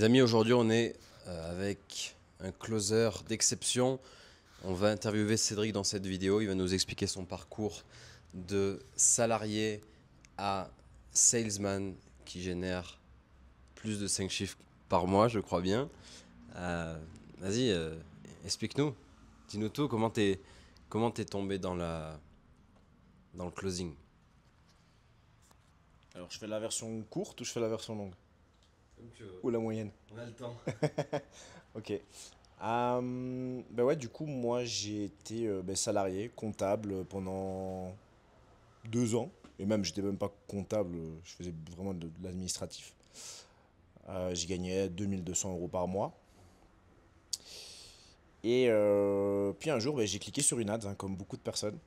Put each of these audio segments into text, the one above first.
Les amis, aujourd'hui on est avec un closer d'exception. On va interviewer Cédric dans cette vidéo. Il va nous expliquer son parcours de salarié à salesman qui génère plus de 5 chiffres par mois, je crois bien. Vas-y, explique-nous. Dis-nous tout, comment t'es tombé dans le closing. Alors, je fais la version courte ou je fais la version longue? Ou la moyenne? On a le temps. Ok. Bah ouais, du coup, moi, j'ai été salarié, comptable pendant 2 ans. Et même, j'étais même pas comptable, je faisais vraiment de l'administratif. J'y gagnais 2200 € par mois. Et puis un jour, j'ai cliqué sur une ad, hein, comme beaucoup de personnes.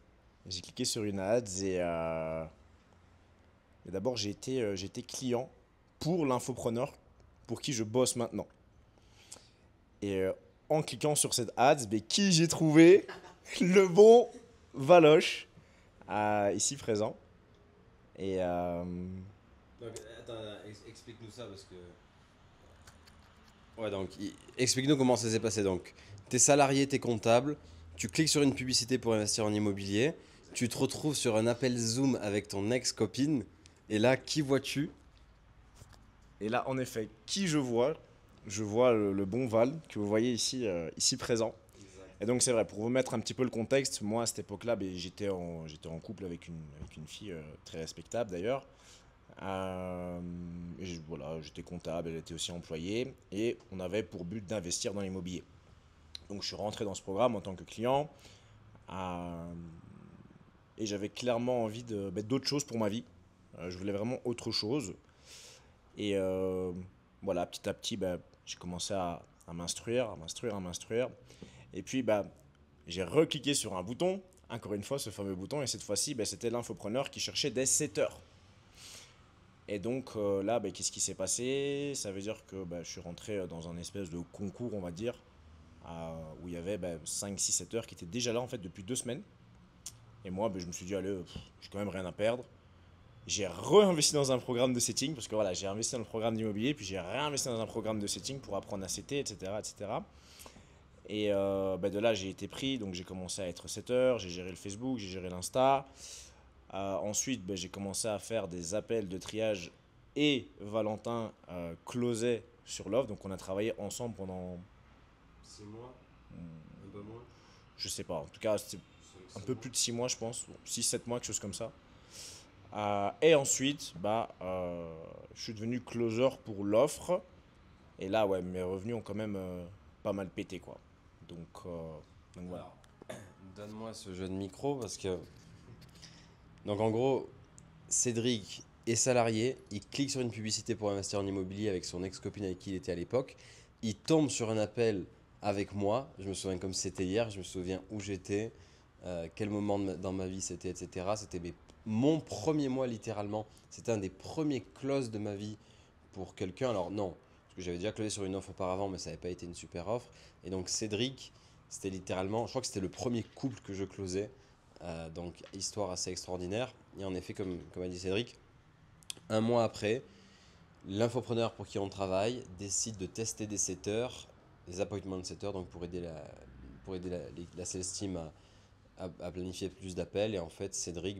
J'ai cliqué sur une ad et d'abord, j'ai été client pour l'infopreneur pour qui je bosse maintenant. Et en cliquant sur cette ad, qui j'ai trouvé? Le bon Valoche, ici présent. Et Donc, attends, explique-nous ça parce que... Ouais, donc, explique-nous comment ça s'est passé. Donc, t'es salarié, t'es comptable, tu cliques sur une publicité pour investir en immobilier, tu te retrouves sur un appel Zoom avec ton ex-copine, et là, qui vois-tu? Et là, en effet, qui je vois? Je vois le bon Val que vous voyez ici, ici présent. Et donc c'est vrai, pour vous mettre un petit peu le contexte, moi à cette époque-là, j'étais en couple avec une fille très respectable d'ailleurs. Voilà, j'étais comptable, elle était aussi employée. Et on avait pour but d'investir dans l'immobilier. Donc je suis rentré dans ce programme en tant que client. Et j'avais clairement envie d'autre chose pour ma vie. Je voulais vraiment autre chose. Et voilà, petit à petit, j'ai commencé à m'instruire. Et puis, j'ai recliqué sur un bouton, encore une fois, ce fameux bouton. Et cette fois-ci, c'était l'infopreneur qui cherchait des setters. Et donc là, qu'est-ce qui s'est passé? Ça veut dire que je suis rentré dans un espèce de concours, on va dire, où il y avait 5-6 setters qui étaient déjà là en fait depuis 2 semaines. Et moi, je me suis dit, allez, j'ai quand même rien à perdre. J'ai réinvesti dans un programme de setting, parce que voilà, j'ai investi dans le programme d'immobilier, puis j'ai réinvesti dans un programme de setting pour apprendre à setter, etc. etc. Et de là, j'ai été pris, donc j'ai commencé à être setter, j'ai géré le Facebook, j'ai géré l'Insta. Ensuite, j'ai commencé à faire des appels de triage et Valentin closait sur l'offre, donc on a travaillé ensemble pendant 6 mois, un peu moins. Je sais pas, en tout cas, c'était un peu plus de 6 mois, je pense, 6-7 mois, quelque chose comme ça. Et ensuite, je suis devenu closer pour l'offre. Et là, ouais, mes revenus ont quand même pas mal pété, quoi. Donc voilà. Alors, donne-moi ce jeu de micro parce que... Donc en gros, Cédric est salarié, il clique sur une publicité pour investir en immobilier avec son ex-copine avec qui il était à l'époque. Il tombe sur un appel avec moi, je me souviens comme si c'était hier, je me souviens où j'étais, quel moment dans ma vie c'était, etc. C'était mon premier mois littéralement, c'était un des premiers closes de ma vie pour quelqu'un. Alors non, parce que j'avais déjà closé sur une offre auparavant, mais ça n'avait pas été une super offre. Et donc Cédric, c'était littéralement, je crois que c'était le premier couple que je closais. Donc histoire assez extraordinaire. Et en effet, comme a dit Cédric, un mois après, l'infopreneur pour qui on travaille décide de tester des setters, des appointment setters, donc pour aider la sales team à planifier plus d'appels. Et en fait, Cédric,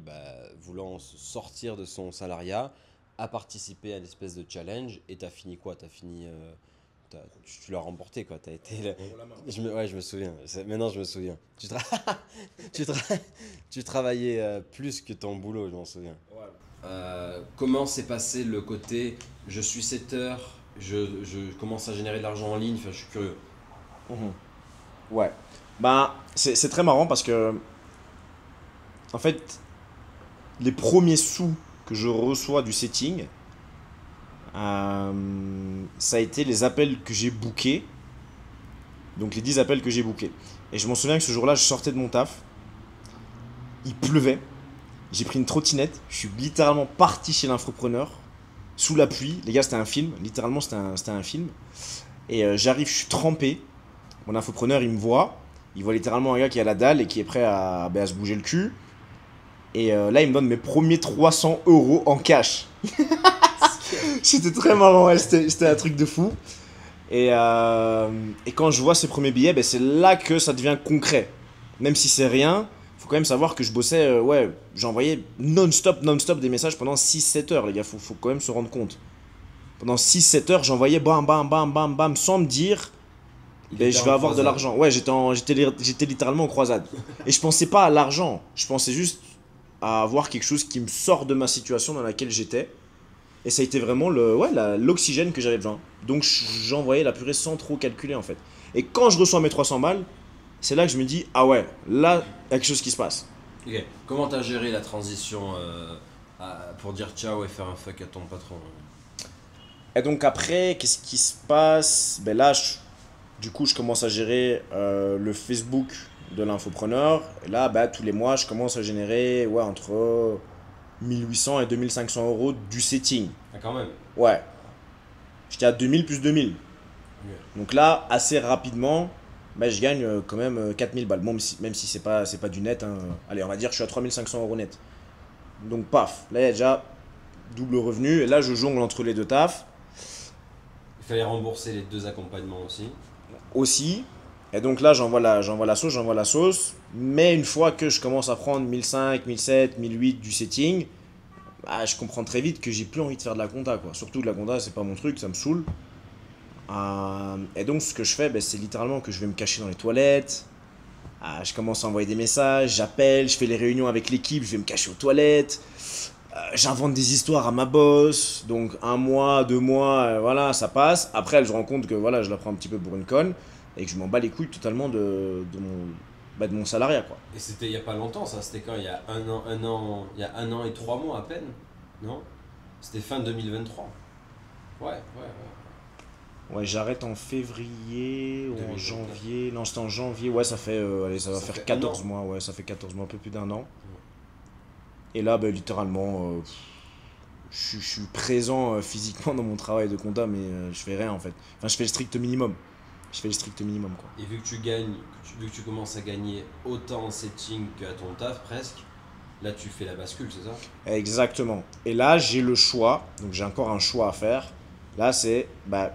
voulant sortir de son salariat, a participé à l'espèce de challenge. Et t'as fini quoi? T'as fini... tu l'as remporté quoi, t'as été... je me souviens, maintenant je me souviens. Tu travaillais plus que ton boulot, je m'en souviens. Comment s'est passé le côté je suis setter, je commence à générer de l'argent en ligne, enfin, je suis curieux. Ouais. C'est très marrant parce que, en fait, les premiers sous que je reçois du setting, ça a été les appels que j'ai bookés. Donc les 10 appels que j'ai bookés. Et je m'en souviens que ce jour-là, je sortais de mon taf. Il pleuvait. J'ai pris une trottinette. Je suis littéralement parti chez l'infopreneur. Sous la pluie. Les gars, c'était un film. Littéralement, c'était un film. Et j'arrive, je suis trempé. Mon infopreneur, il me voit. Il voit littéralement un gars qui a la dalle et qui est prêt à se bouger le cul. Et là, il me donne mes premiers 300 € en cash. C'était très marrant, ouais, c'était un truc de fou. Et quand je vois ces premiers billets, ben, c'est là que ça devient concret. Même si c'est rien, faut quand même savoir que je bossais, ouais, j'envoyais non-stop des messages pendant 6-7 heures, les gars, faut quand même se rendre compte. Pendant 6-7 heures, j'envoyais bam, bam, bam, bam, bam, sans me dire, ben, je vais avoir de l'argent. Ouais, j'étais littéralement en croisade. Et je pensais pas à l'argent, je pensais juste à avoir quelque chose qui me sort de ma situation dans laquelle j'étais. Et ça a été vraiment l'oxygène que j'avais besoin. Donc j'envoyais la purée sans trop calculer en fait. Et quand je reçois mes 300 balles, c'est là que je me dis, ah ouais, là, il y a quelque chose qui se passe. Ok. Comment t'as géré la transition pour dire ciao et faire un fuck à ton patron? Et donc après, qu'est-ce qui se passe? Ben là, du coup, je commence à gérer le Facebook de l'infopreneur. Et là, bah, tous les mois, je commence à générer ouais, entre 1800 et 2500 euros du setting. Ah, quand même. Ouais. J'étais à 2000 plus 2000. Ok. Donc là, assez rapidement, bah, je gagne quand même 4000 balles. Bon, même si c'est pas du net. Hein. Allez, on va dire que je suis à 3500 euros net. Donc paf, là il y a déjà double revenu. Et là, je jongle entre les deux tafs Il fallait rembourser les 2 accompagnements aussi. aussi. Et donc là, j'envoie la sauce. Mais une fois que je commence à prendre 1005, 1007, 1008 du setting, bah, je comprends très vite que j'ai plus envie de faire de la compta, quoi. Surtout que la compta, c'est pas mon truc, ça me saoule. Et donc, ce que je fais, bah, c'est littéralement que je vais me cacher dans les toilettes. Je commence à envoyer des messages, j'appelle, je fais les réunions avec l'équipe, je vais me cacher aux toilettes. J'invente des histoires à ma boss. Donc, 1 mois, 2 mois, voilà, ça passe. Après, elle se rend compte que voilà, je la prends un petit peu pour une conne et que je m'en bats les couilles totalement de mon salariat, quoi. Et c'était il y a pas longtemps ça, c'était quand? Il y a il y a 1 an et 3 mois à peine, non? C'était fin 2023. Ouais, ouais, ouais. Ouais, j'arrête en février ou en 2024. janvier. Non, c'était en janvier. Ouais, ça fait, allez, ça va Ça faire fait 14 un an. mois. Ouais, ça fait 14 mois, un peu plus d'1 an. Et là, bah, littéralement, je suis présent physiquement dans mon travail de compta, mais je fais rien en fait. Enfin, je fais le strict minimum. Je fais le strict minimum, quoi. Et vu que tu gagnes, vu que tu commences à gagner autant en setting qu'à ton taf presque, là tu fais la bascule, c'est ça? Exactement. Et là, j'ai le choix. Donc, j'ai encore un choix à faire. Là, c'est, bah,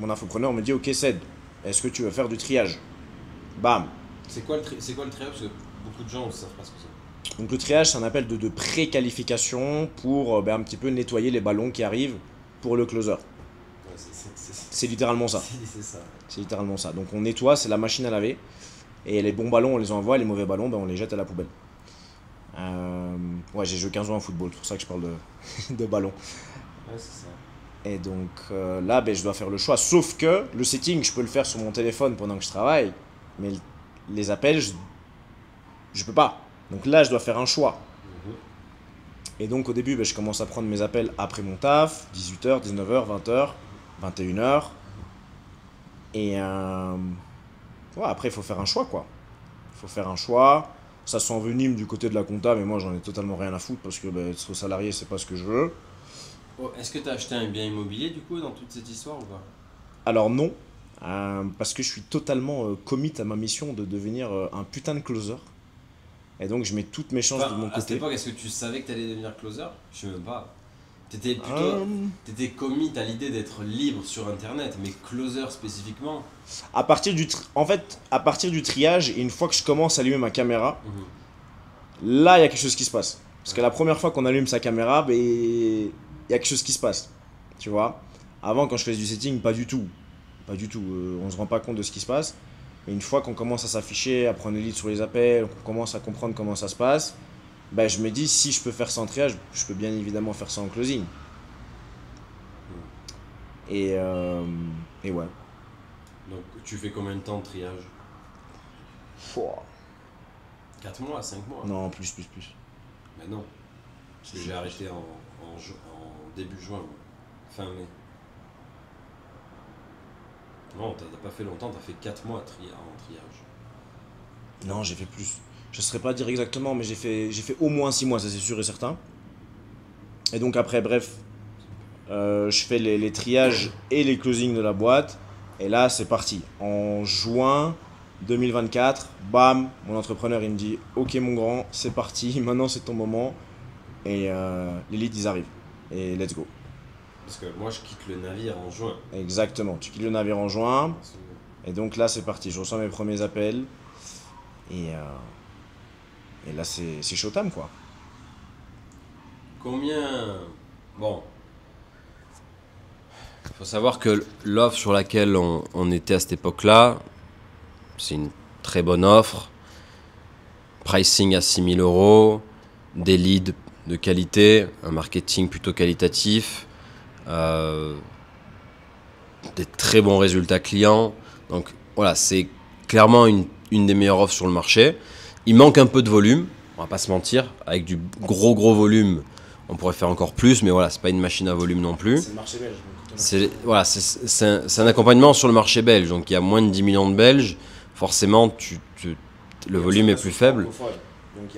mon infopreneur me dit, ok, Ced, est-ce que tu veux faire du triage? Bam. C'est quoi le triage? Parce que beaucoup de gens ne savent pas ce que c'est. Donc le triage, c'est un appel de pré-qualification pour ben, un petit peu nettoyer les ballons qui arrivent pour le closer. Ouais, C'est littéralement ça. c'est ça. C'est littéralement ça. Donc on nettoie, c'est la machine à laver. Et les bons ballons, on les envoie, les mauvais ballons, ben, on les jette à la poubelle. Ouais, j'ai joué 15 ans en football, c'est pour ça que je parle de ballon. Ouais, c'est ça. Et donc là, ben, je dois faire le choix. Sauf que le setting, je peux le faire sur mon téléphone pendant que je travaille. Mais les appels, je peux pas. Donc là, je dois faire un choix. Mhm. Et donc au début, ben, je commence à prendre mes appels après mon taf, 18h, 19h, 20h, 21h. Et ouais, après, il faut faire un choix, quoi. Il faut faire un choix. Ça s'envenime du côté de la compta, mais moi, j'en ai totalement rien à foutre parce que ben, être salarié, c'est pas ce que je veux. Oh, est-ce que tu as acheté un bien immobilier du coup dans toute cette histoire ou pas? Alors non, parce que je suis totalement commit à ma mission de devenir un putain de closer. Et donc, je mets toutes mes chances de mon À cette côté. époque, est-ce que tu savais que tu allais devenir closer? Je sais même pas. Euh, T'étais commit à l'idée d'être libre sur internet, mais closer spécifiquement. En fait, à partir du triage, et une fois que je commence à allumer ma caméra, Mhm. là, il y a quelque chose qui se passe. Parce que la première fois qu'on allume sa caméra, ben, il y a quelque chose qui se passe. Tu vois? Avant, quand je faisais du setting, pas du tout. Pas du tout. On se rend pas compte de ce qui se passe. Mais une fois qu'on commence à s'afficher, à prendre le lead sur les appels, qu'on commence à comprendre comment ça se passe, ben, je me dis, si je peux faire ça en triage, je peux bien évidemment faire ça en closing. Et, euh, et ouais. Donc tu fais combien de temps de triage? Fouah. 4 mois, 5 mois? Non, plus. Mais non. Parce que j'ai arrêté en début juin, moi. Fin mai. Non, t'as pas fait longtemps, t'as fait 4 mois en triage. Non, j'ai fait plus. Je ne saurais pas dire exactement, mais j'ai fait au moins 6 mois, ça c'est sûr et certain. Et donc après, bref, je fais les triages et les closings de la boîte. Et là, c'est parti. En juin 2024, bam, mon entrepreneur il me dit, ok mon grand, c'est parti, maintenant c'est ton moment. Et les leads ils arrivent. Et let's go. Parce que moi, je quitte le navire en juin. Exactement, tu quittes le navire en juin. Et donc là, c'est parti. Je reçois mes premiers appels. Et là, c'est showtime, quoi. Combien... Bon. Il faut savoir que l'offre sur laquelle on était à cette époque-là, c'est une très bonne offre. Pricing à 6 000 €, des leads de qualité, un marketing plutôt qualitatif, des très bons résultats clients. Donc voilà, c'est clairement une des meilleures offres sur le marché. Il manque un peu de volume, on va pas se mentir. Avec du gros volume, on pourrait faire encore plus, mais voilà, c'est pas une machine à volume non plus. C'est le marché belge. C'est un accompagnement sur le marché belge. Donc il y a moins de 10 millions de Belges. Forcément, le volume est plus faible.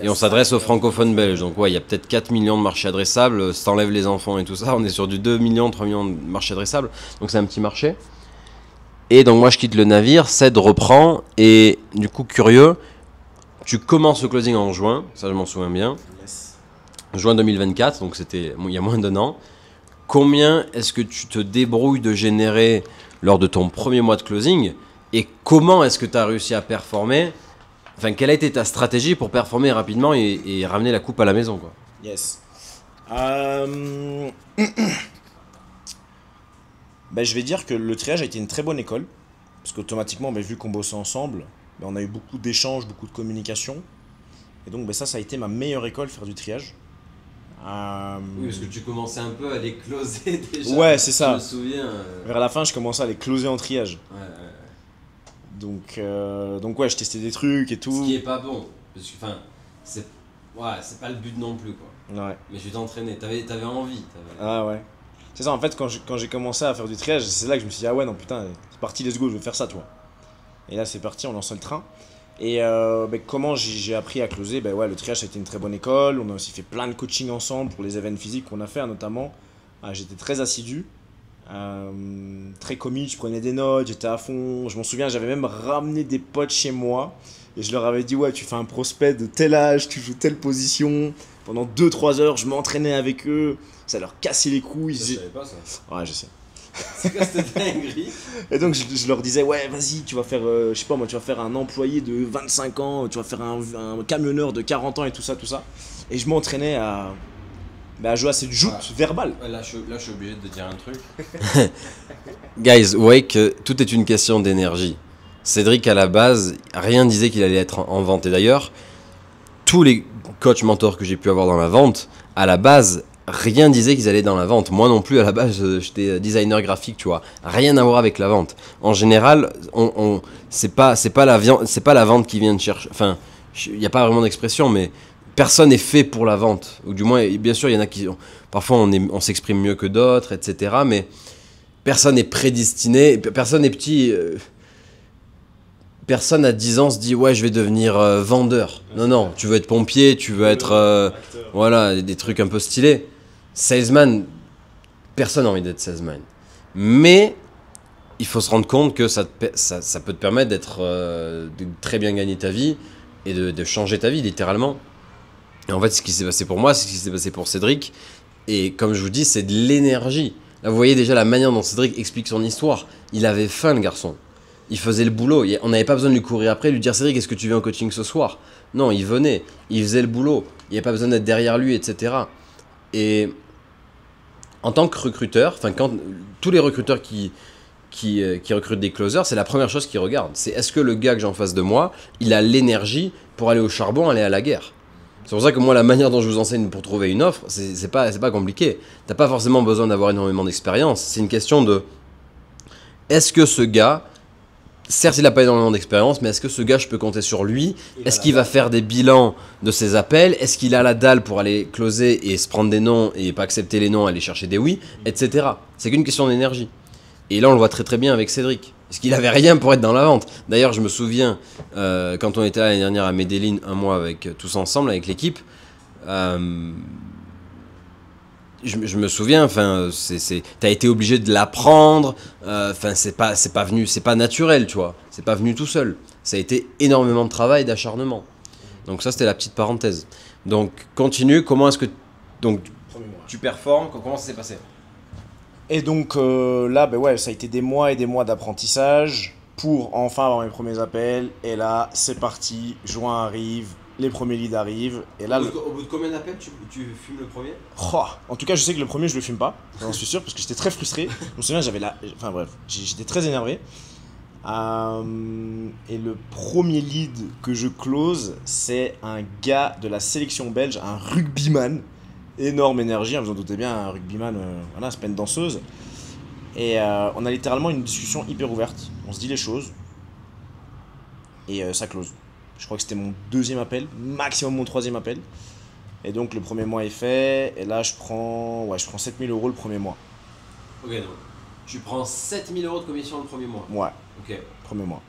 Et on s'adresse aux francophones belges. Donc ouais, il y a peut-être 4 millions de marchés adressables. Si t'enlèves les enfants et tout ça, on est sur du 2 millions, 3 millions de marchés adressables. Donc c'est un petit marché. Et donc moi je quitte le navire, Ced reprend. Et du coup, curieux, tu commences le closing en juin. Ça, je m'en souviens bien. Yes. Juin 2024, donc c'était il y a moins d'un an. Combien est-ce que tu te débrouilles de générer lors de ton premier mois de closing? Et comment est-ce que tu as réussi à performer? Enfin, quelle a été ta stratégie pour performer rapidement et ramener la coupe à la maison, quoi? Yes. Je vais dire que le triage a été une très bonne école. Parce qu'automatiquement, vu qu'on bossait ensemble, on a eu beaucoup d'échanges, beaucoup de communication. Et donc ça a été ma meilleure école, faire du triage. Oui, parce que tu commençais un peu à les closer déjà. Ouais, c'est ça. Je me souviens. Vers la fin, je commençais à les closer en triage. Ouais. Donc ouais, je testais des trucs et tout. Ce qui est pas bon. Parce que, enfin, c'est pas le but non plus, quoi. Ouais. Mais tu t'entraînais, t'avais envie. Ah ouais. C'est ça, en fait, quand j'ai commencé à faire du triage, c'est là que je me suis dit, ah ouais, non, putain, c'est parti, let's go, je veux faire ça, toi. Et là, c'est parti, on lance le train. Et comment j'ai appris à closer? Le triage, ça a été une très bonne école. On a aussi fait plein de coaching ensemble pour les événements physiques qu'on a fait, notamment. J'étais très assidu, très comique, je prenais des notes, j'étais à fond. Je m'en souviens, j'avais même ramené des potes chez moi. Et je leur avais dit, ouais, tu fais un prospect de tel âge, tu joues telle position. Pendant 2-3 heures, je m'entraînais avec eux. Ça leur cassait les couilles. Je savais pas ça. Ouais, je sais. C'est quoi cette dinguerie? Et donc je leur disais, ouais, vas-y, tu vas faire, je sais pas moi, tu vas faire un employé de 25 ans, tu vas faire un camionneur de 40 ans et tout ça. Et je m'entraînais à jouer à cette joute verbale. Là, je suis obligé de dire un truc. Guys, vous voyez que tout est une question d'énergie. Cédric, à la base, rien disait qu'il allait être en vente. Et d'ailleurs, tous les coachs mentors que j'ai pu avoir dans la vente, à la base, rien disait qu'ils allaient dans la vente. Moi non plus, à la base, j'étais designer graphique, tu vois. Rien à voir avec la vente. En général, c'est pas la vente qui vient de chercher. Enfin, il n'y a pas vraiment d'expression, mais personne n'est fait pour la vente. Ou du moins, bien sûr, il y en a qui... Parfois, on s'exprime mieux que d'autres, etc. Mais personne n'est prédestiné. Personne n'est petit... Personne à 10 ans se dit ouais je vais devenir vendeur. Non, tu veux être pompier, tu veux être voilà, des trucs un peu stylés. Salesman, personne n'a envie d'être salesman. Mais il faut se rendre compte que ça peut te permettre de très bien gagner ta vie et de changer ta vie littéralement. Et en fait ce qui s'est passé pour moi, c'est ce qui s'est passé pour Cédric. Et comme je vous dis, c'est de l'énergie. Là vous voyez déjà la manière dont Cédric explique son histoire. Il avait faim le garçon. Il faisait le boulot, on n'avait pas besoin de lui courir après, lui dire Cédric, est-ce que tu viens en coaching ce soir? Non, il venait, il faisait le boulot, il n'y avait pas besoin d'être derrière lui, etc. Et en tant que recruteur, quand tous les recruteurs qui recrutent des closers, c'est la première chose qu'ils regardent. C'est est-ce que le gars que j'ai en face de moi, il a l'énergie pour aller au charbon, aller à la guerre? C'est pour ça que moi, la manière dont je vous enseigne pour trouver une offre, c'est pas compliqué. T'as pas forcément besoin d'avoir énormément d'expérience. C'est une question de est-ce que ce gars... Certes, il n'a pas énormément d'expérience, mais est-ce que ce gars, je peux compter sur lui? Est-ce qu'il va faire des bilans de ses appels? Est-ce qu'il a la dalle pour aller closer et se prendre des noms et pas accepter les noms, aller chercher des oui, etc. C'est qu'une question d'énergie. Et là, on le voit très très bien avec Cédric. Parce qu'il avait rien pour être dans la vente. D'ailleurs, je me souviens, quand on était l'année dernière à Medellin, un mois tous ensemble, avec l'équipe, je me souviens, t'as été obligé de l'apprendre, c'est pas naturel, tu vois, c'est pas venu tout seul. Ça a été énormément de travail, d'acharnement. Donc ça, c'était la petite parenthèse. Donc continue, comment est-ce que tu performes, comment ça s'est passé? Et donc là, ben ouais, ça a été des mois et des mois d'apprentissage pour enfin avoir mes premiers appels. Et là, c'est parti, juin arrive, les premiers leads arrivent. Et là, Au bout de combien d'appels tu fumes le premier? oh, en tout cas, je sais que le premier, je le fume pas, j'en suis sûr, parce que j'étais très frustré. Je me souviens, enfin bref, j'étais très énervé. Et le premier lead que je close, c'est un gars de la sélection belge, un rugbyman. Énorme énergie, hein, vous en doutez bien, un rugbyman, voilà, c'est pas une danseuse. Et on a littéralement une discussion hyper ouverte. On se dit les choses. Et ça close. Je crois que c'était mon deuxième appel, maximum mon troisième appel. Et donc le premier mois est fait. Et là, je prends 7 000 € le premier mois. Ok, donc tu prends 7 000 € de commission le premier mois. Ouais, Ok. premier mois.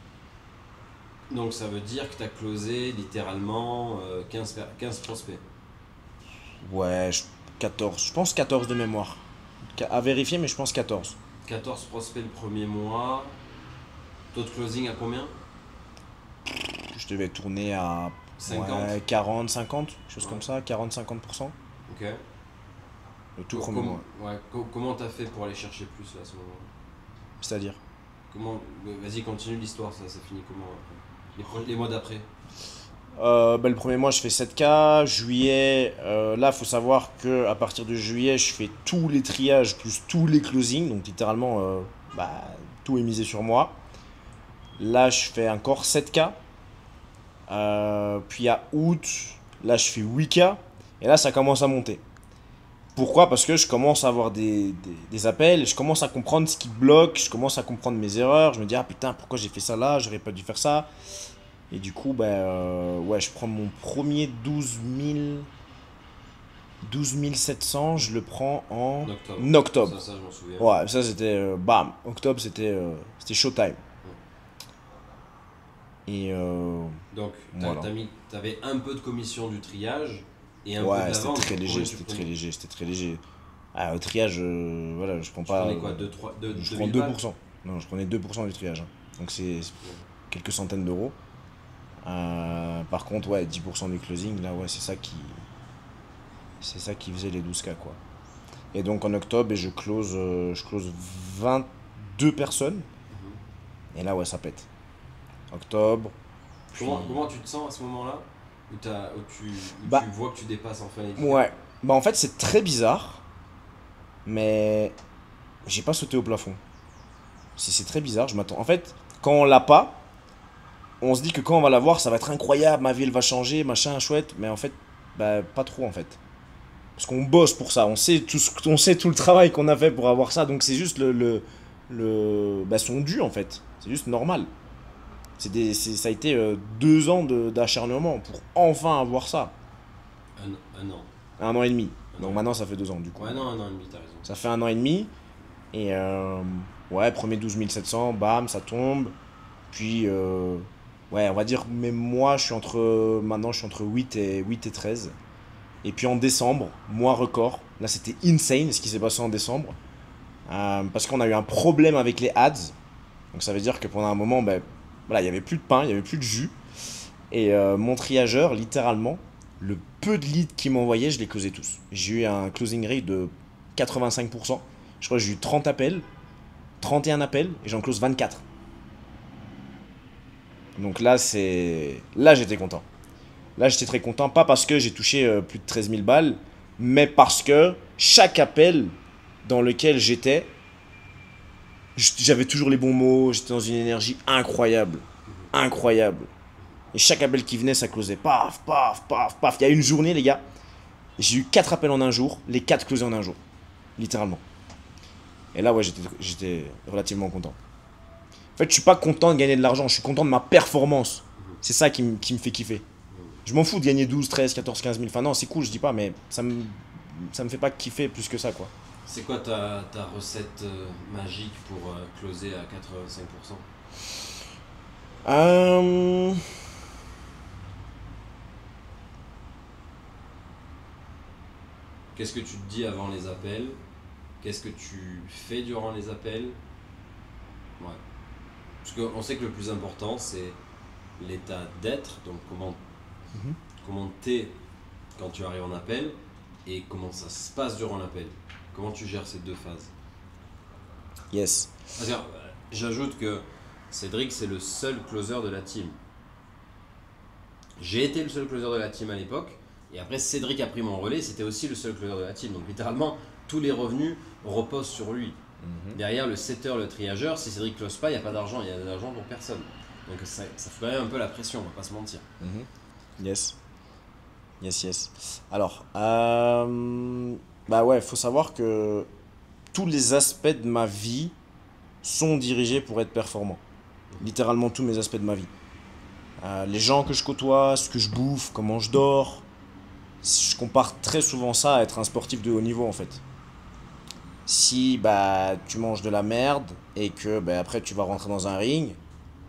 Donc ça veut dire que tu as closé littéralement 15 prospects. Ouais, 14. Je pense 14 de mémoire. À vérifier, mais je pense 14. 14 prospects le premier mois. Taux de closing à combien? Je devais tourner à 50. ouais, 40, 50, chose Ouais. comme ça, 40-50%. Ok. Le tout premier mois. Ouais, comment t'as fait pour aller chercher plus là, à ce moment-là? C'est-à-dire Vas-y, continue l'histoire, ça finit comment après les mois d'après? le premier mois, je fais 7K. Juillet, là, faut savoir que à partir de juillet, je fais tous les triages plus tous les closings. Donc, littéralement, bah, tout est misé sur moi. Là, je fais encore 7K. Puis à août, là, je fais 8K. Et là, ça commence à monter. Pourquoi? Parce que je commence à avoir des appels, je commence à comprendre ce qui bloque, je commence à comprendre mes erreurs, je me dis ah putain pourquoi j'ai fait ça là, j'aurais pas dû faire ça. Et du coup, ouais, je prends mon premier 12 700, je le prends en octobre. Ça je m'en souviens. Ouais, ça c'était bam, octobre c'était showtime. Et Donc, voilà. t'avais un peu de commission du triage et un peu de Ouais, la c'était vente. très léger, Combien c'était tu très prenais? léger, c'était très léger. Ah, au triage, voilà, je prends Tu pas. prenais quoi, 2, 3, Je 2 prends 000 balles? 2%. Non, je prenais 2% du triage, hein. Donc c'est quelques centaines d'euros. Par contre, ouais, 10% du closing, là, ouais, c'est ça qui faisait les 12K, quoi. Et donc en octobre, je close 22 personnes. Mhm. Et là, ouais, ça pète. Octobre. Puis... Comment tu te sens à ce moment-là? Où Bah, tu vois que tu dépasses enfin les 10K? ouais. Bah, en fait, c'est très bizarre. Mais j'ai pas sauté au plafond. C'est très bizarre, je m'attends. En fait, quand on l'a pas, on se dit que quand on va l'avoir, ça va être incroyable, ma vie elle va changer, machin, chouette. Mais en fait, bah, pas trop en fait. Parce qu'on bosse pour ça, on sait tout le travail qu'on a fait pour avoir ça, donc c'est juste son dû en fait. C'est juste normal. Ça a été 2 ans d'acharnement pour enfin avoir ça. Un an. 1 an et demi. Un Donc an. maintenant ça fait 2 ans du coup. Ouais, non, un an et demi, t'as raison. Ça fait 1 an et demi. Et ouais, premier 12 700, bam, ça tombe. Puis, ouais, on va dire, mais moi, maintenant, je suis entre 8 et 13. Et puis en décembre, mois record, là c'était insane ce qui s'est passé en décembre. Parce qu'on a eu un problème avec les ads. Donc ça veut dire que pendant un moment, ben, voilà, il n'y avait plus de pain, il n'y avait plus de jus. Et mon triageur, littéralement, le peu de leads qu'il m'envoyait, je les closais tous. J'ai eu un closing rate de 85%. Je crois que j'ai eu 30 appels, 31 appels, et j'en close 24. Donc là, j'étais content. Là, j'étais très content, pas parce que j'ai touché plus de 13 000 balles, mais parce que chaque appel dans lequel j'avais toujours les bons mots, j'étais dans une énergie incroyable. Incroyable. Et chaque appel qui venait, ça closait. Paf, paf, paf, paf. Il y a une journée, les gars, j'ai eu 4 appels en un jour, les 4 closés en un jour. Littéralement. Et là, ouais, j'étais relativement content. En fait, je suis pas content de gagner de l'argent, je suis content de ma performance. C'est ça qui me fait kiffer. Je m'en fous de gagner 12, 13, 14, 15 000. Enfin, non, c'est cool, je dis pas, mais ça me fait pas kiffer plus que ça, quoi. C'est quoi ta recette magique pour closer à 85%? Euh... Qu'est-ce que tu te dis avant les appels? Qu'est-ce que tu fais durant les appels? Ouais. Parce qu'on sait que le plus important, c'est l'état d'être, donc Mhm. comment t'es quand tu arrives en appel et comment ça se passe durant l'appel. Comment tu gères ces deux phases? Yes. Parce que, j'ajoute que Cédric, c'est le seul closer de la team. J'ai été le seul closer de la team à l'époque. Et après, Cédric a pris mon relais. C'était aussi le seul closer de la team. Donc, littéralement, tous les revenus reposent sur lui. Derrière, le setter, le triageur, si Cédric close pas, il n'y a pas d'argent. Il y a de l'argent pour personne. Donc, ça fout quand même un peu la pression, on va pas se mentir. Yes. Yes. Alors, bah ouais, faut savoir que tous les aspects de ma vie sont dirigés pour être performants. Littéralement tous mes aspects de ma vie. Les gens que je côtoie, ce que je bouffe, comment je dors. Je compare très souvent ça à être un sportif de haut niveau en fait. Si bah tu manges de la merde et que bah, après tu vas rentrer dans un ring,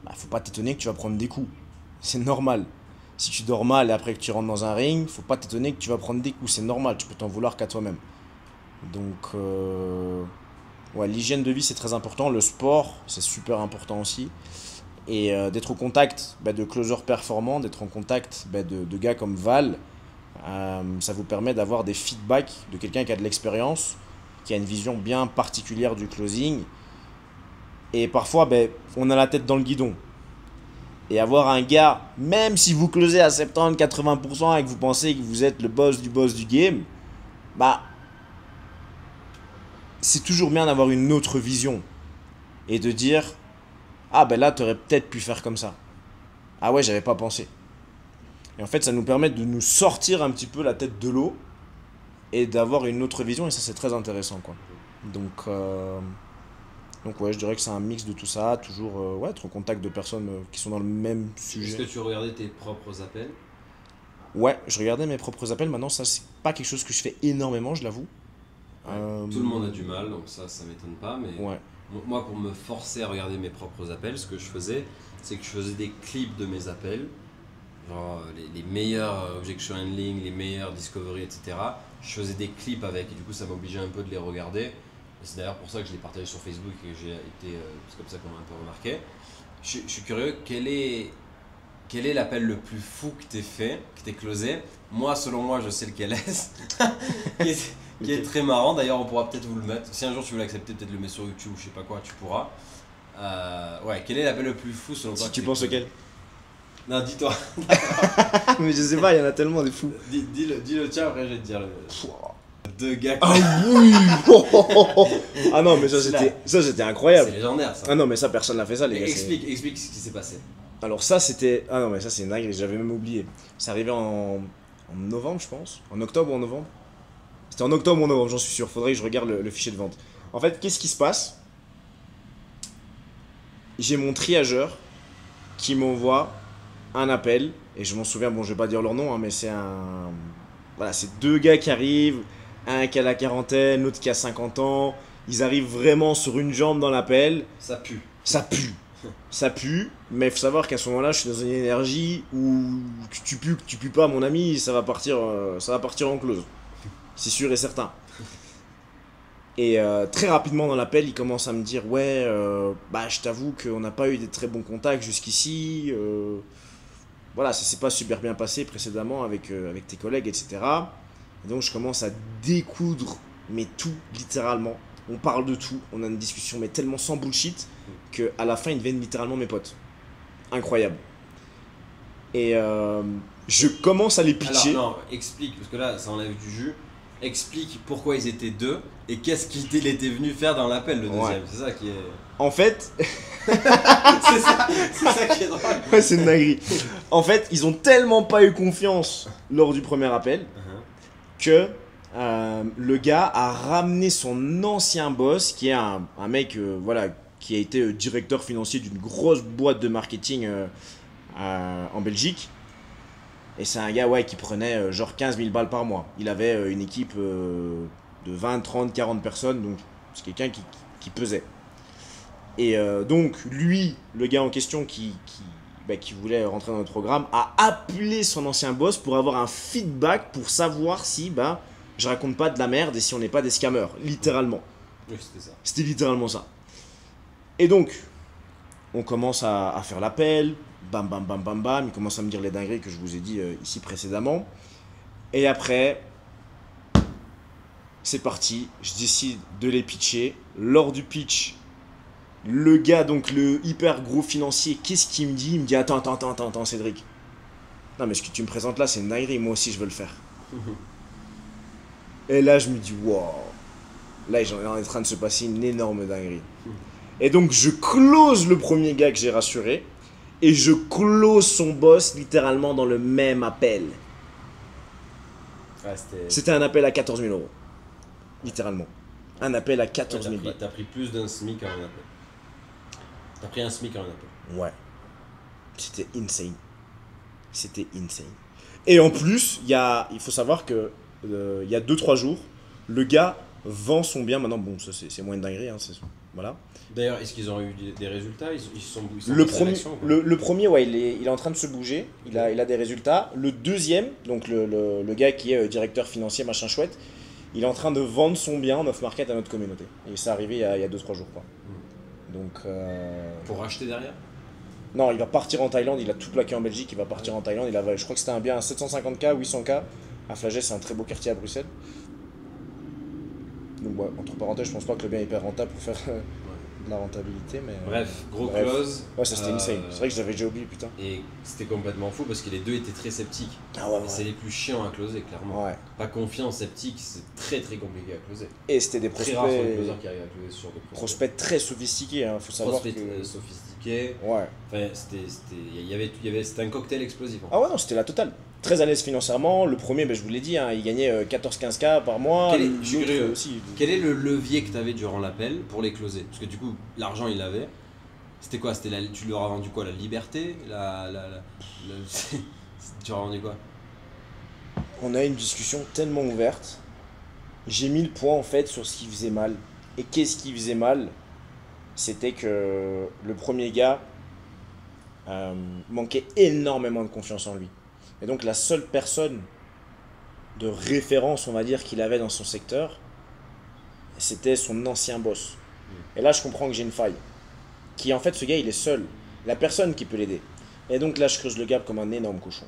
bah, faut pas t'étonner que tu vas prendre des coups. C'est normal. Si tu dors mal et après que tu rentres dans un ring, faut pas t'étonner que tu vas prendre des coups. C'est normal, tu peux t'en vouloir qu'à toi-même. Donc, ouais, l'hygiène de vie c'est très important. Le sport c'est super important aussi. Et d'être au contact bah, de closers performants, d'être en contact bah, de gars comme Val, ça vous permet d'avoir des feedbacks de quelqu'un qui a de l'expérience, qui a une vision bien particulière du closing. Et parfois, ben, on a la tête dans le guidon. Et avoir un gars, même si vous closez à 70-80% et que vous pensez que vous êtes le boss du game, bah, c'est toujours bien d'avoir une autre vision. Et de dire, ah ben là, t'aurais peut-être pu faire comme ça. Ah ouais, j'avais pas pensé. Et en fait, ça nous permet de nous sortir un petit peu la tête de l'eau et d'avoir une autre vision. Et ça, c'est très intéressant, quoi. Donc ouais, je dirais que c'est un mix de tout ça, toujours ouais, être en contact de personnes qui sont dans le même Est-ce sujet. que tu regardais tes propres appels? Ouais, je regardais mes propres appels, maintenant ça c'est pas quelque chose que je fais énormément, je l'avoue. Tout le monde a du mal, donc ça m'étonne pas. Mais Ouais, moi, pour me forcer à regarder mes propres appels, ce que je faisais, c'est que je faisais des clips de mes appels, genre les meilleurs objection handling, les meilleurs discovery, etc. Je faisais des clips avec, et du coup ça m'obligeait un peu de les regarder. Et c'est d'ailleurs pour ça que je l'ai partagé sur Facebook et que j'ai été, c'est comme ça qu'on m'a un peu remarqué. Je suis curieux, quel est l'appel le plus fou que t'aies fait, que t'aies closé? Moi, selon moi, je sais lequel est, qui est très marrant. D'ailleurs, on pourra peut-être vous le mettre. Si un jour tu veux l'accepter, peut-être le mettre sur YouTube ou je sais pas quoi, tu pourras. Ouais, quel est l'appel le plus fou selon toi? si tu penses auquel. Non, dis-toi. Mais je sais pas, il y en a tellement des fous. Dis le tien, après je vais te dire le. Deux gars qui. Ah oui. Ah non, mais ça c'était incroyable. C'est légendaire ça. Ah non, mais ça personne n'a fait ça, les gars. Explique ce qui s'est passé. Alors ça c'était... Ah non, mais ça c'est une dinguerie, j'avais même oublié. C'est arrivé en novembre, je pense. En octobre ou en novembre. C'était en octobre ou en novembre, j'en suis sûr. Faudrait que je regarde le fichier de vente. En fait, qu'est-ce qui se passe? J'ai mon triageur qui m'envoie un appel. Et je m'en souviens, bon, je vais pas dire leur nom, hein, mais c'est un... Voilà, c'est deux gars qui arrivent. Un qui a la quarantaine, l'autre qui a 50 ans. Ils arrivent vraiment sur une jambe dans l'appel. Ça pue. Ça pue. Ça pue, mais il faut savoir qu'à ce moment-là, je suis dans une énergie où que tu pues pas, mon ami, ça va partir en close. C'est sûr et certain. Et très rapidement dans l'appel, il commence à me dire ouais, bah je t'avoue qu'on n'a pas eu des très bons contacts jusqu'ici. Voilà, ça s'est pas super bien passé précédemment avec tes collègues, etc. Et donc je commence à découdre, mais tout, littéralement. On parle de tout, on a une discussion, mais tellement sans bullshit, qu'à la fin, ils deviennent littéralement mes potes. Incroyable. Et je commence à les pitcher. Alors, non, explique, parce que là, ça enlève du jus. Explique pourquoi ils étaient deux et qu'est-ce qu'il était venu faire dans l'appel, le deuxième. Ouais. C'est ça qui est. En fait, c'est ça qui est drôle. ouais, c'est une dinguerie. En fait, ils ont tellement pas eu confiance lors du premier appel que le gars a ramené son ancien boss, qui est un mec voilà, qui a été directeur financier d'une grosse boîte de marketing en Belgique. Et c'est un gars ouais, qui prenait genre 15 000 balles par mois. Il avait une équipe de 20, 30, 40 personnes, donc c'est quelqu'un qui pesait. Et donc lui, le gars en question qui voulait rentrer dans notre programme, a appelé son ancien boss pour avoir un feedback pour savoir si je raconte pas de la merde et si on n'est pas des scammers, littéralement. Oui, c'était ça. C'était littéralement ça. Et donc, on commence à faire l'appel, bam bam bam bam bam, il commence à me dire les dingueries que je vous ai dit ici précédemment. Et après, c'est parti, je décide de les pitcher. Lors du pitch, Le gars, donc le hyper gros financier, qu'est-ce qu'il me dit? Il me dit attends, Cédric. Non, mais ce que tu me présentes là, c'est une dinguerie. Moi aussi, je veux le faire. Et là, je me dis waouh. Là, il est en train de se passer une énorme dinguerie. Et donc, je close le premier gars que j'ai rassuré. Et je close son boss littéralement dans le même appel. Ah, C'était un appel à 14 000 euros. Littéralement. Un appel à 14 000 balles. T'as pris plus d'un SMIC en un appel. T'as pris un SMIC en un appel. Ouais. C'était insane. C'était insane. Et en plus, il faut savoir que il y a 2-3 jours, le gars vend son bien. Maintenant, bon, ça c'est moins une dinguerie. Hein, voilà. D'ailleurs, est-ce qu'ils ont eu des résultats? Ils sont Le passés à premier, l'action, quoi. le premier, ouais, il est en train de se bouger. Il a des résultats. Le deuxième, donc le gars qui est directeur financier, machin chouette, il est en train de vendre son bien en off-market à notre communauté. Et c'est arrivé il y a 2-3 jours, quoi. Donc. Pour racheter derrière? Non, il va partir en Thaïlande. Il a tout plaqué en Belgique. Il va partir en Thaïlande. Je crois que c'était un bien à 750K, 800K. À Flagey, c'est un très beau quartier à Bruxelles. Donc, ouais, entre parenthèses, je pense pas que le bien est hyper rentable pour faire de la rentabilité. Mais, Bref, gros bref. close. Ouais, ça c'était insane. C'est vrai que j'avais déjà oublié, putain. Et c'était complètement fou parce que les deux étaient très sceptiques. Ah ouais, Et c'est les plus chiants à closer, clairement. Ouais. Pas confiant, sceptique, c'est très très compliqué à closer. Et c'était des Très rare sur les prospects, closers qui arrivent à closer sur des prospects très sophistiqués. Hein. Faut savoir Prospects que. sophistiqués. Ouais. Enfin, c'était un cocktail explosif. En fait. Ah ouais, non, c'était la totale. Très à l'aise financièrement. Le premier, ben, je vous l'ai dit, hein, il gagnait 14-15K par mois. Je suis L'autre curieux. aussi. Quel est le levier que tu avais durant l'appel pour les closer? Parce que du coup, l'argent il l'avait. C'était quoi? Tu leur as vendu quoi? La liberté? Tu leur as vendu quoi? On a eu une discussion tellement ouverte. J'ai mis le point en fait sur ce qui faisait mal. Et qu'est-ce qui faisait mal? C'était que le premier gars manquait énormément de confiance en lui. Et donc la seule personne de référence, on va dire, qu'il avait dans son secteur, c'était son ancien boss. Et là, je comprends que j'ai une faille. Qui en fait, ce gars, il est seul. La personne qui peut l'aider. Et donc là, je creuse le gap comme un énorme cochon.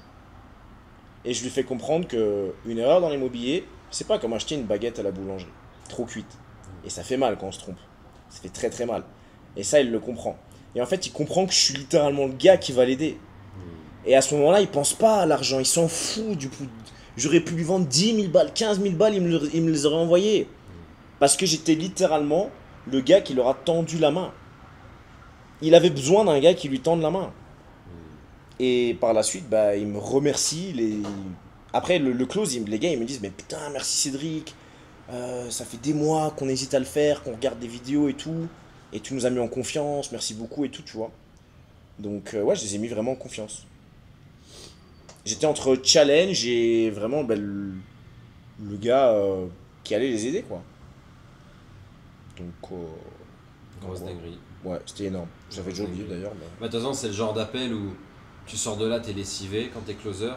Et je lui fais comprendre que une erreur dans l'immobilier, c'est pas comme acheter une baguette à la boulangerie, trop cuite. Et ça fait mal quand on se trompe. Ça fait très très mal. Et ça, il le comprend. Et en fait, il comprend que je suis littéralement le gars qui va l'aider. Et à ce moment-là, il pense pas à l'argent, il s'en fout du coup. J'aurais pu lui vendre 10 000 balles, 15 000 balles, il me les aurait envoyés. Parce que j'étais littéralement le gars qui leur a tendu la main. Il avait besoin d'un gars qui lui tende la main. Et par la suite, bah, il me remercie. Après, le close, les gars, ils me disent, mais putain, merci Cédric. Ça fait des mois qu'on hésite à le faire, qu'on regarde des vidéos et tout. Et tu nous as mis en confiance, merci beaucoup et tout, tu vois. Donc, ouais, je les ai mis vraiment en confiance. J'étais entre challenge et vraiment bah, le gars qui allait les aider, quoi. Donc, Grosse ouais. dinguerie. Ouais, c'était énorme. J'avais déjà oublié d'ailleurs. Mais... Bah, de toute façon, c'est le genre d'appel où tu sors de là, t'es lessivé quand t'es closer.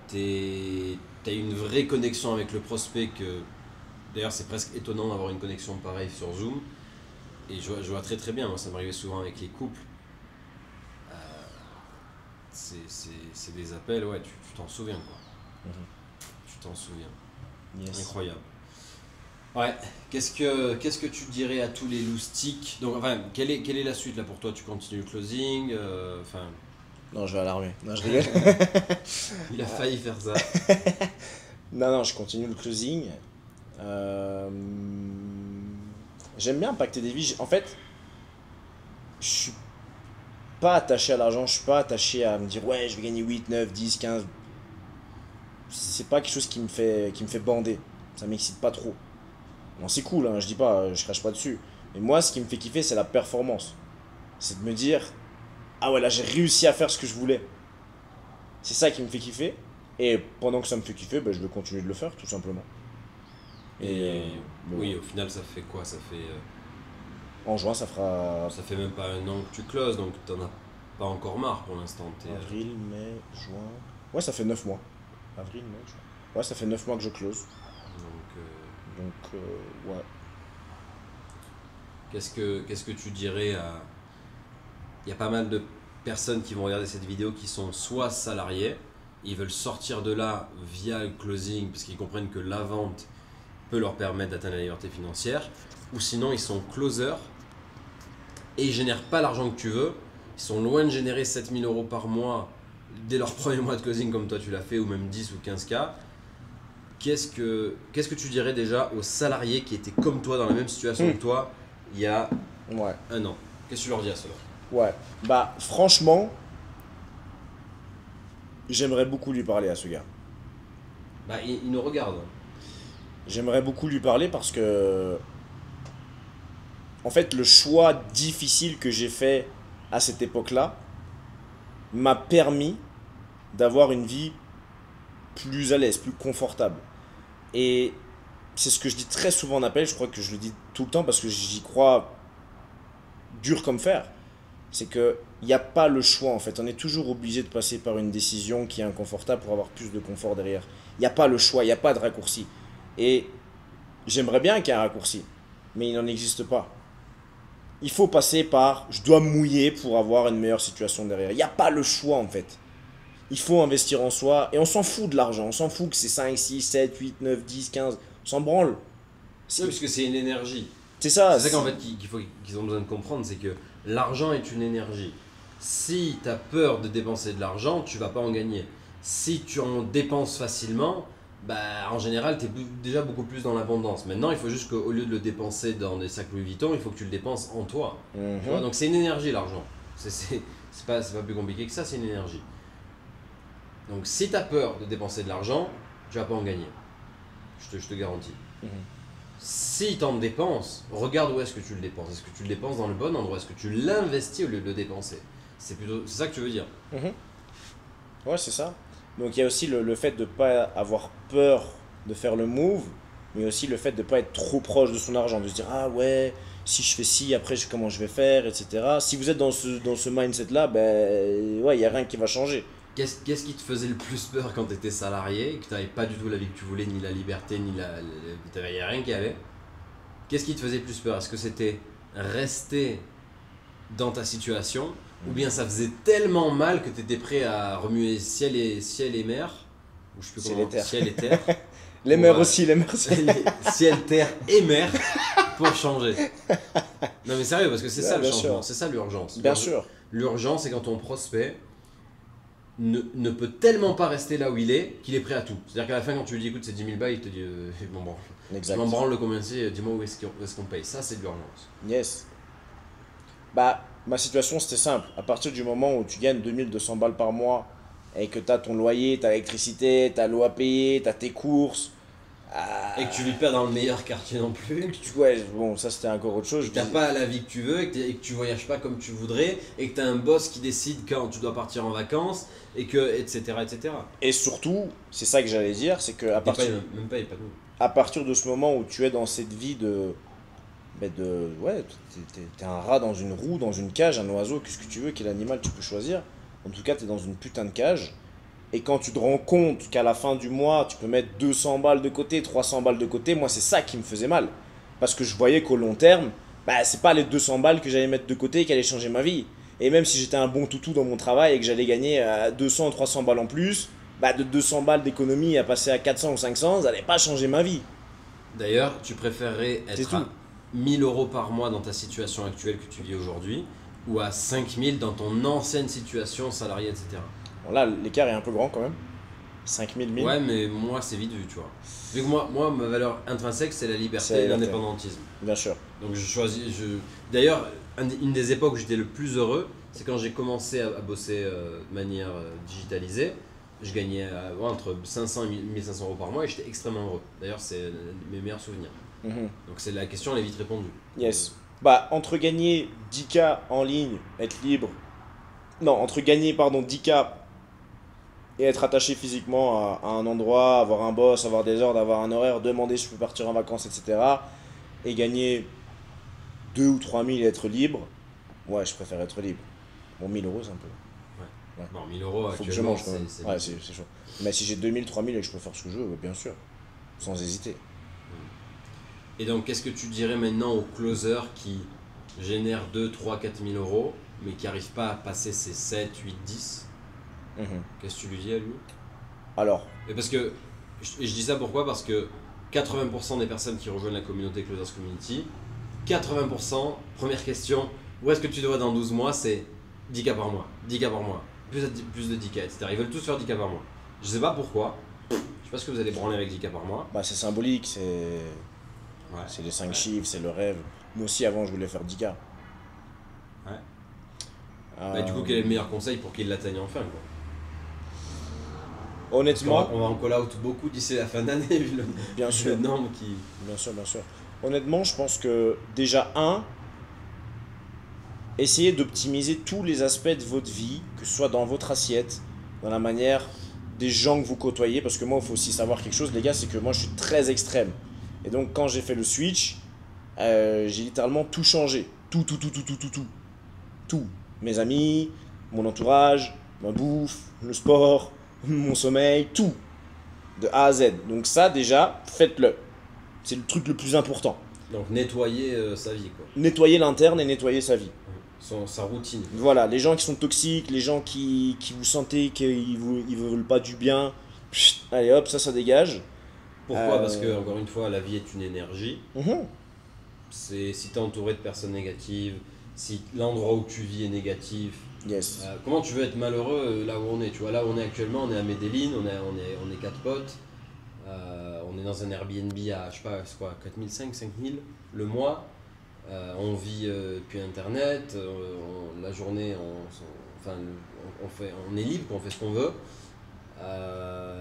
T'as une vraie connexion avec le prospect que. D'ailleurs, c'est presque étonnant d'avoir une connexion pareille sur Zoom. Et je vois très très bien, moi ça m'arrivait souvent avec les couples. C'est des appels, ouais, tu t'en souviens quoi. Tu t'en souviens. Yes. Incroyable. Ouais, qu'est-ce que tu dirais à tous les loustiques? Donc, enfin, quelle est la suite là pour toi? Tu continues le closing enfin... Non, je vais à l'armée. Non, je rigole. Il a failli faire ça. Non, je continue le closing. J'aime bien impacter des vies. En fait, je suis pas attaché à l'argent. Je suis pas attaché à me dire ouais, je vais gagner 8, 9, 10, 15. C'est pas quelque chose qui me fait bander. Ça m'excite pas trop. Bon, c'est cool, hein, je dis pas, je crache pas dessus. Mais moi, ce qui me fait kiffer, c'est la performance. C'est de me dire, ah ouais, là, j'ai réussi à faire ce que je voulais. C'est ça qui me fait kiffer. Et pendant que ça me fait kiffer, bah, je vais continuer de le faire, tout simplement. Et oui, bon. au final, ça fait quoi? Ça fait. En juin, ça fera Ça fait même pas un an que tu closes, donc t'en as pas encore marre pour l'instant. avril, mai, juin. Ouais, ça fait 9 mois. Avril, mai, juin. Ouais, ça fait 9 mois que je close. Donc, ouais. Qu'est-ce que tu dirais à. Il y a pas mal de personnes qui vont regarder cette vidéo qui sont soit salariés, ils veulent sortir de là via le closing parce qu'ils comprennent que la vente peut leur permettre d'atteindre la liberté financière, ou sinon ils sont closers et ils génèrent pas l'argent que tu veux, ils sont loin de générer 7 000 euros par mois dès leur premier mois de closing comme toi tu l'as fait, ou même 10 ou 15K, qu'est-ce que tu dirais déjà aux salariés qui étaient comme toi, dans la même situation que toi, il y a Ouais. un an? Qu'est-ce que tu leur dis à cela? Ouais. Bah, franchement, j'aimerais beaucoup lui parler à ce gars. Bah, ils nous regardent. J'aimerais beaucoup lui parler parce que, en fait, le choix difficile que j'ai fait à cette époque-là m'a permis d'avoir une vie plus à l'aise, plus confortable. Et c'est ce que je dis très souvent en appel, je crois que je le dis tout le temps parce que j'y crois dur comme fer. C'est que il n'y a pas le choix en fait. On est toujours obligé de passer par une décision qui est inconfortable pour avoir plus de confort derrière. Il n'y a pas le choix, il n'y a pas de raccourci. Et j'aimerais bien qu'il y ait un raccourci, mais il n'en existe pas. Il faut passer par je dois mouiller pour avoir une meilleure situation derrière. Il n'y a pas le choix en fait. Il faut investir en soi et on s'en fout de l'argent. On s'en fout que c'est 5, 6, 7, 8, 9, 10, 15. On s'en branle. Non, puisque c'est une énergie. C'est ça. C'est ça qu'en fait qu'ils ont besoin de comprendre, c'est que l'argent est une énergie. Si tu as peur de dépenser de l'argent, tu vas pas en gagner. Si tu en dépenses facilement, bah, en général, tu es déjà beaucoup plus dans l'abondance. Maintenant, il faut juste qu'au lieu de le dépenser dans des sacs Louis Vuitton, il faut que tu le dépenses en toi. Tu vois, donc c'est une énergie, l'argent. C'est pas plus compliqué que ça, c'est une énergie. Donc si tu as peur de dépenser de l'argent, tu vas pas en gagner. Je te garantis. Si tu en dépenses, regarde où est-ce que tu le dépenses. Est-ce que tu le dépenses dans le bon endroit? Est-ce que tu l'investis au lieu de le dépenser? C'est ça que tu veux dire. Ouais, c'est ça. Donc il y a aussi le fait de ne pas avoir peur de faire le move, mais aussi le fait de ne pas être trop proche de son argent, de se dire ah ouais, si je fais ci, après comment je vais faire, etc. Si vous êtes dans ce mindset-là, ben ouais, il n'y a rien qui va changer. Qu'est-ce qui te faisait le plus peur quand tu étais salarié et que tu n'avais pas du tout la vie que tu voulais, ni la liberté, ni il n'y a rien qui allait? Qu'est-ce qui te faisait plus peur? Est-ce que c'était rester dans ta situation, ou bien ça faisait tellement mal que tu étais prêt à remuer ciel et mer, ou je sais plus Ciel comment, et terre. ciel et terre, Les mers aussi, les mers aussi. ciel, terre et mer pour changer? Non mais sérieux, parce que c'est Ouais, ça le bien changement, sûr. c'est ça l'urgence. Bien sûr. L'urgence, c'est quand ton prospect ne peut tellement pas rester là où il est qu'il est prêt à tout. C'est-à-dire qu'à la fin, quand tu lui dis écoute, c'est 10 000 balles, il te dit bon, je Exact. m'en branle le combien c'est, dis-moi où est-ce qu'on paye. Ça, c'est de l'urgence. Yes. Bah, ma situation c'était simple. À partir du moment où tu gagnes 2200 balles par mois et que tu as ton loyer, ta électricité, ta l'eau à payer, tu as tes courses. Et que tu vis pas dans le meilleur quartier non plus. Ouais, bon, ça c'était encore autre chose. Et que t'as pas la vie que tu veux, et que tu voyages pas comme tu voudrais, et que t'as un boss qui décide quand tu dois partir en vacances, et que, etc. etc. Et surtout, c'est ça que j'allais dire, c'est que à partir, Même pas épanoui. à partir de ce moment où tu es dans cette vie ouais, t'es un rat dans une roue, dans une cage, un oiseau, qu'est-ce que tu veux, quel animal tu peux choisir. En tout cas, t'es dans une putain de cage. Et quand tu te rends compte qu'à la fin du mois, tu peux mettre 200 balles de côté, 300 balles de côté, moi c'est ça qui me faisait mal. Parce que je voyais qu'au long terme, bah, c'est pas les 200 balles que j'allais mettre de côté qui allaient changer ma vie. Et même si j'étais un bon toutou dans mon travail et que j'allais gagner 200 ou 300 balles en plus, bah, de 200 balles d'économie à passer à 400 ou 500, ça n'allait pas changer ma vie. D'ailleurs, tu préférerais C'est être tout. à 1000 euros par mois dans ta situation actuelle que tu vis aujourd'hui, ou à 5000 dans ton ancienne situation, salarié, etc. Bon, là, l'écart est un peu grand quand même. 5000, 1000. Ouais, mais moi, c'est vite vu, tu vois. Vu que moi ma valeur intrinsèque, c'est la C'est liberté la et liberté. l'indépendantisme. Bien sûr. Donc je choisis. D'ailleurs, une des époques où j'étais le plus heureux, c'est quand j'ai commencé à bosser de manière digitalisée. Je gagnais entre 500 et 1500 euros par mois et j'étais extrêmement heureux. D'ailleurs, c'est mes meilleurs souvenirs. Mhm. Donc c'est la question, elle est vite répondue. Yes. Bah, entre gagner 10K en ligne, être libre. Non, entre gagner, pardon, 10K et être attaché physiquement à un endroit, avoir un boss, avoir des ordres, avoir un horaire, demander si je peux partir en vacances, etc. Et gagner 2 ou 3 000 et être libre, ouais, je préfère être libre. Bon, 1000 euros, c'est un peu. Bon, 1000 euros Faut que je actuellement, mange quand même. c'est Ouais, c'est chaud. Mais si j'ai 2000, 3000 et que je peux faire ce que je veux, bien sûr. Sans hésiter. Et donc, qu'est-ce que tu dirais maintenant aux closers qui génèrent 2, 3, 4 000 euros, mais qui n'arrivent pas à passer ces 7, 8, 10? Mhm. Qu'est-ce que tu lui dis à lui? Alors, Et parce que, je dis ça pourquoi? Parce que 80% des personnes qui rejoignent la communauté Closers Community, 80%, première question, Où est-ce que tu te vois dans 12 mois? C'est 10K par mois, 10K par mois, plus de 10K, etc. Ils veulent tous faire 10K par mois. Je sais pas pourquoi. Je sais pas ce que vous allez branler avec 10K par mois. Bah, c'est symbolique, Ouais. c'est les 5 Ouais. chiffres, c'est le rêve. Moi aussi, avant, je voulais faire 10K. Ouais. Bah, du coup, quel est le meilleur conseil pour qu'ils l'atteignent enfin, quoi? Parce qu'on Honnêtement, on va en call out beaucoup d'ici la fin d'année, vu bien le sûr, nombre qui. bien sûr, bien sûr. Honnêtement, je pense que déjà, essayez d'optimiser tous les aspects de votre vie, que ce soit dans votre assiette, dans la manière des gens que vous côtoyez. Parce que moi, il faut aussi savoir quelque chose, les gars, c'est que moi, je suis très extrême. Et donc, quand j'ai fait le switch, j'ai littéralement tout changé. Tout, tout, tout, tout, tout, tout, tout. Tout. Mes amis, mon entourage, ma bouffe, le sport, mon sommeil, tout. De A à Z. Donc ça, déjà, faites-le. C'est le truc le plus important. Donc, nettoyer sa vie, quoi. Nettoyer l'interne et nettoyer sa vie. Sa routine. Voilà, les gens qui sont toxiques, les gens qui vous sentez qu'ils ils veulent pas du bien, pfft, allez hop, ça dégage. Pourquoi? Parce que, encore une fois, la vie est une énergie. Mhm. Si tu es entouré de personnes négatives, si l'endroit où tu vis est négatif, Yes. comment tu veux être malheureux là où on est? Tu vois, là où on est actuellement, on est à Medellin, on est quatre potes, on est dans un Airbnb à, je sais pas, c'est quoi, 4500, 5000 le mois. On vit depuis internet, la journée, enfin, on est libre, on fait ce qu'on veut.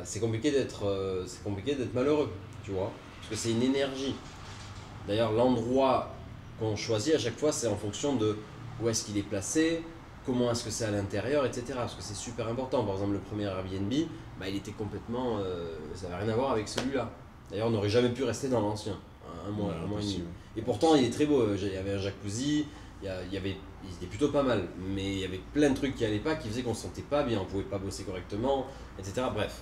C'est compliqué d'être malheureux, tu vois, parce que c'est une énergie. D'ailleurs, l'endroit qu'on choisit à chaque fois, c'est en fonction de où est-ce qu'il est placé, comment est-ce que c'est à l'intérieur, etc. Parce que c'est super important. Par exemple, le premier Airbnb, bah, il était complètement. Ça n'avait rien à voir avec celui-là. D'ailleurs, on n'aurait jamais pu rester dans l'ancien. Un mois, Ouais, un mois et demi. impossible. Et pourtant, il est très beau. Il y avait un jacuzzi, il était plutôt pas mal. Mais il y avait plein de trucs qui allaient pas, qui faisaient qu'on se sentait pas bien, on pouvait pas bosser correctement, etc. Bref.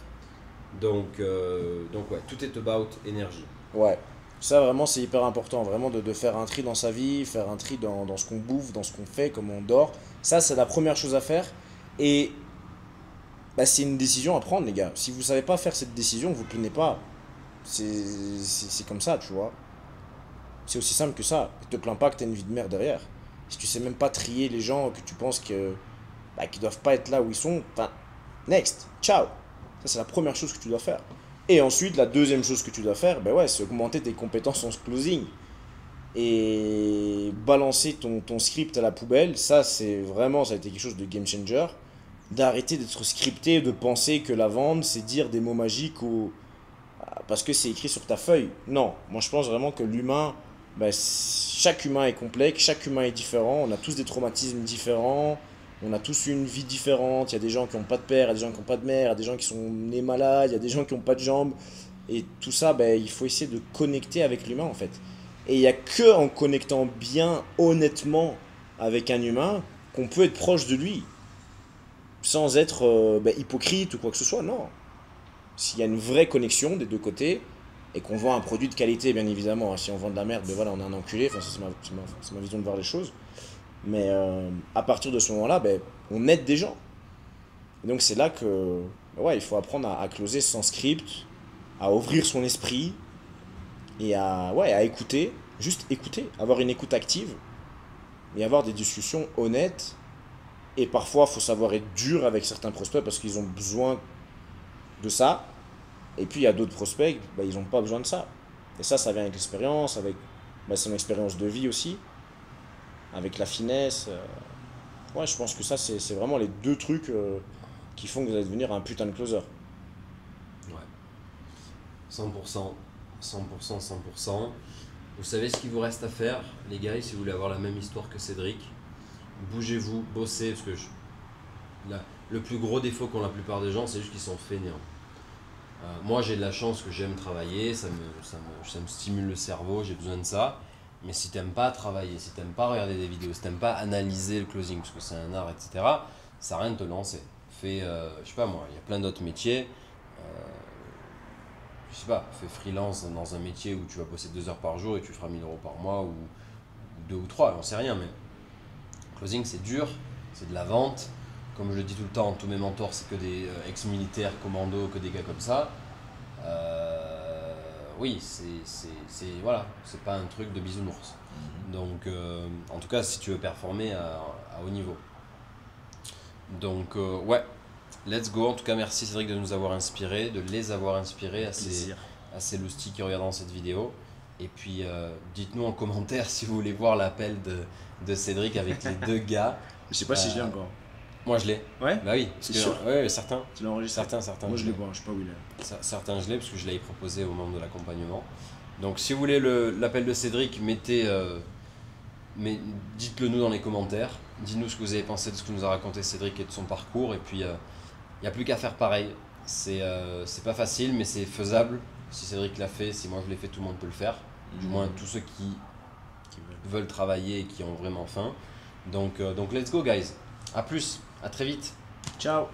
Donc ouais, tout est about énergie. Ouais. Ça, vraiment, c'est hyper important. Vraiment, de faire un tri dans sa vie, faire un tri dans ce qu'on bouffe, dans ce qu'on fait, comment on dort. Ça, c'est la première chose à faire. Et bah, c'est une décision à prendre, les gars. Si vous savez pas faire cette décision, vous ne prenez pas. C'est comme ça, tu vois. C'est aussi simple que ça. Ne te plains pas que tu as une vie de merde derrière. Si tu sais même pas trier les gens que tu penses que bah, qui doivent pas être là où ils sont, enfin, next, ciao. Ça, c'est la première chose que tu dois faire. Et ensuite, la deuxième chose que tu dois faire, ben ouais, c'est augmenter tes compétences en closing. Et balancer ton script à la poubelle, ça, c'est vraiment, ça a été quelque chose de game changer. D'arrêter d'être scripté, de penser que la vente, c'est dire des mots magiques parce que c'est écrit sur ta feuille. Non, moi je pense vraiment que l'humain, ben, chaque humain est complexe, chaque humain est différent, on a tous des traumatismes différents, on a tous une vie différente, il y a des gens qui n'ont pas de père, il y a des gens qui n'ont pas de mère, il y a des gens qui sont nés malades, il y a des gens qui n'ont pas de jambes. Et tout ça, ben, il faut essayer de connecter avec l'humain en fait. Et il n'y a que en connectant bien, honnêtement, avec un humain, qu'on peut être proche de lui, sans être ben, hypocrite ou quoi que ce soit, non. S'il y a une vraie connexion des deux côtés, et qu'on vend un produit de qualité, bien évidemment, hein. Si on vend de la merde, ben voilà, on est un enculé, enfin, ça, c'est ma vision de voir les choses. Mais à partir de ce moment-là, ben, on aide des gens. Et donc c'est là que ouais, il faut apprendre à closer sans script, à ouvrir son esprit et ouais, à écouter, juste écouter, avoir une écoute active et avoir des discussions honnêtes. Et parfois, il faut savoir être dur avec certains prospects parce qu'ils ont besoin de ça. Et puis il y a d'autres prospects, bah, ils n'ont pas besoin de ça. Et ça vient avec l'expérience, avec bah, son expérience de vie aussi, avec la finesse. Ouais, je pense que ça, c'est vraiment les deux trucs qui font que vous allez devenir un putain de closer. Ouais. 100%, 100%, 100%. Vous savez ce qu'il vous reste à faire, les gars, si vous voulez avoir la même histoire que Cédric. Bougez-vous, bossez, parce que le plus gros défaut qu'ont la plupart des gens, c'est juste qu'ils sont fainéants. Moi, j'ai de la chance que j'aime travailler, ça me stimule le cerveau, j'ai besoin de ça. Mais si t'aimes pas travailler, si t'aimes pas regarder des vidéos, si t'aimes pas analyser le closing, parce que c'est un art, etc., ça sert à rien de te lancer. Fais, je sais pas moi, il y a plein d'autres métiers. Je sais pas, fais freelance dans un métier où tu vas bosser 2 heures par jour et tu feras 1000 euros par mois ou 2 ou 3, j'en sais rien, mais closing c'est dur, c'est de la vente. Comme je le dis tout le temps, tous mes mentors c'est que des ex-militaires, commandos, que des gars comme ça. Oui, voilà, c'est pas un truc de bisounours. Donc, en tout cas, si tu veux performer à haut niveau. Donc, ouais, let's go. En tout cas, merci Cédric de nous avoir inspirés, de les avoir inspirés à ces loustiques qui regarderont cette vidéo. Et puis, dites-nous en commentaire si vous voulez voir l'appel de Cédric avec les deux gars. Je sais pas si je l'ai encore. Moi, je l'ai. Ouais. Bah oui. C'est sûr. Ouais, certains. Tu l'as enregistré? Certains. Moi je l'ai pas, je sais pas où il est. Certains, je l'ai parce que je l'avais proposé aux membres de l'accompagnement. Donc, si vous voulez l'appel de Cédric, dites-le nous dans les commentaires. Dites-nous ce que vous avez pensé de ce que nous a raconté Cédric et de son parcours. Et puis, il n'y a plus qu'à faire pareil. C'est pas facile, mais c'est faisable. Si Cédric l'a fait, si moi je l'ai fait, tout le monde peut le faire. Du moins, tous ceux qui veulent travailler et qui ont vraiment faim. Donc let's go, guys. À plus, à très vite. Ciao.